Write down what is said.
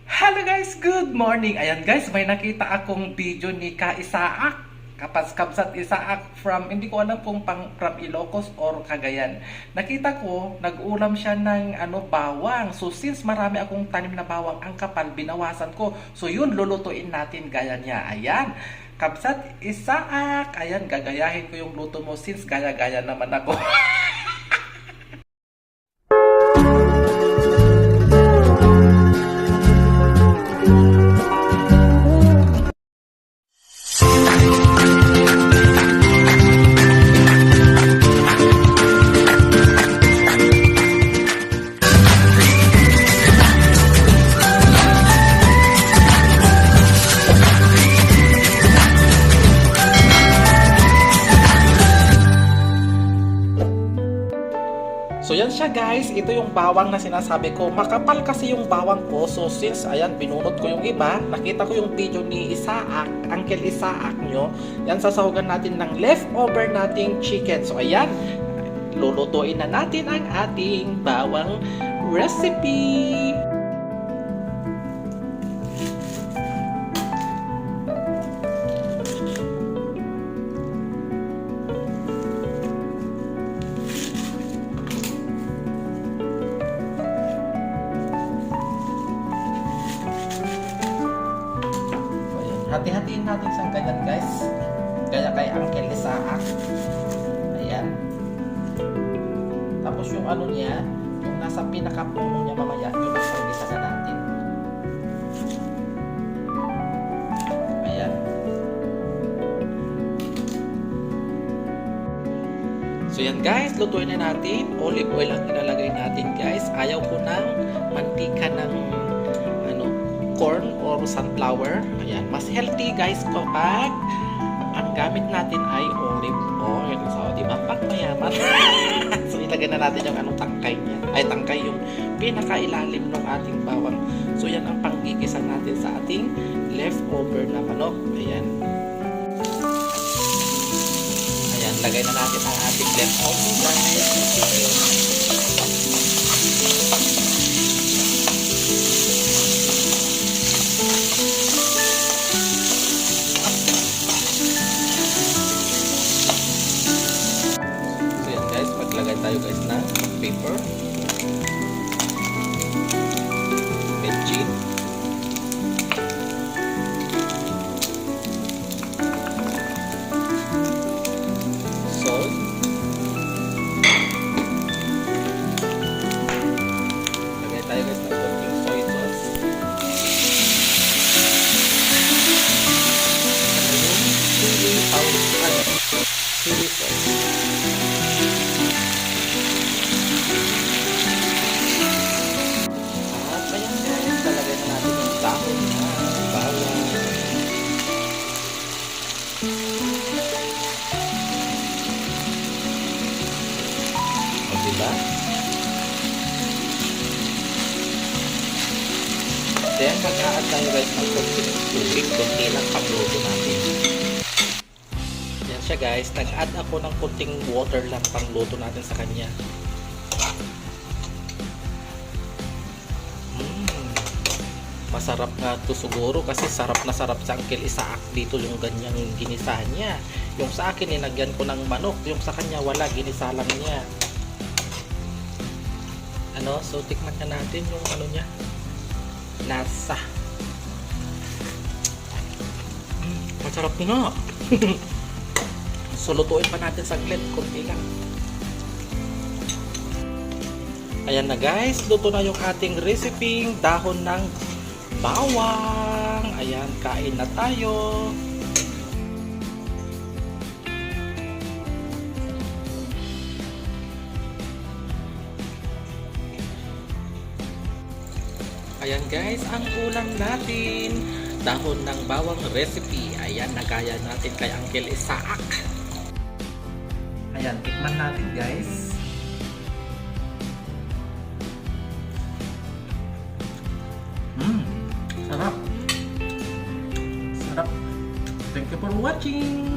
Hello guys, good morning. Ayan guys, may nakita akong video ni Ka Isaak. Kapsat Isaak from, hindi ko alam kung from Ilocos or Cagayan. Nakita ko, nag-ulam siya ng bawang. So since marami akong tanim na bawang ang kapal, binawasan ko. So yun, lulutuin natin gaya niya. Ayan, Kapsat Isaak. Ayan, gagayahin ko yung luto mo since gaya-gaya naman ako. So yan siya guys, ito yung bawang na sinasabi ko. Makapal kasi yung bawang ko. So since ayan, binunot ko yung iba, nakita ko yung video ni Isaak, Uncle Isaak nyo. Yan, sasahugan natin ng leftover nating chicken. So ayan, lulutuin na natin ang ating bawang recipe. Hati-hatiin natin sa ganyan guys. Gaya kay Uncle Isaak. Ayan. Tapos yung ano niya, yung nasa pinakapuno niya mamaya, yung pag-isa na natin. Ayan. So yan guys, lutuin na natin. Olive oil ang ilalagay natin guys. Ayaw ko ng mantika ng corn or sunflower. Ayan, mas healthy guys kapag ang gamit natin ay olive oil. So, di ba? Pag mayaman. So, ilagay na natin yung tangkay niya. Ay, tangkay yung pinakailalim ng ating bawang. So, yan ang panggigisa natin sa ating leftover na manok. Ayan. Ayan, lagay na natin ang ating leftover guys. Maglagay tayo guys ng paper, veggie, salt, lagay tayo guys ng konting soy sauce, chili sauce. Dahon na bawang. O diba? Then mag-a-add tayo guys ng konting tubig, konti lang pangluto natin. Yan siya guys, nag-add ako ng konting water lang pangluto natin sa kanya. Masarap nga to siguro kasi sarap na sarap sa Uncle Isaak dito yung ganyang ginisa niya. Yung sa akin nilagyan ko ng manok, yung sa kanya wala, ginisa lang niya. So tikman na natin yung niya. Lasa. Masarap nga. So lutuin pa natin saglit, konti lang. Ayan na guys, luto na yung ating recipe, dahon ng bawang. Ayan, kain na tayo. Ayan guys, ang ulam natin, dahon ng bawang recipe. Ayan, nagaya natin kay Uncle Isaak. Ayan, tikman natin guys. Sarap. Sarap. Thank you for watching.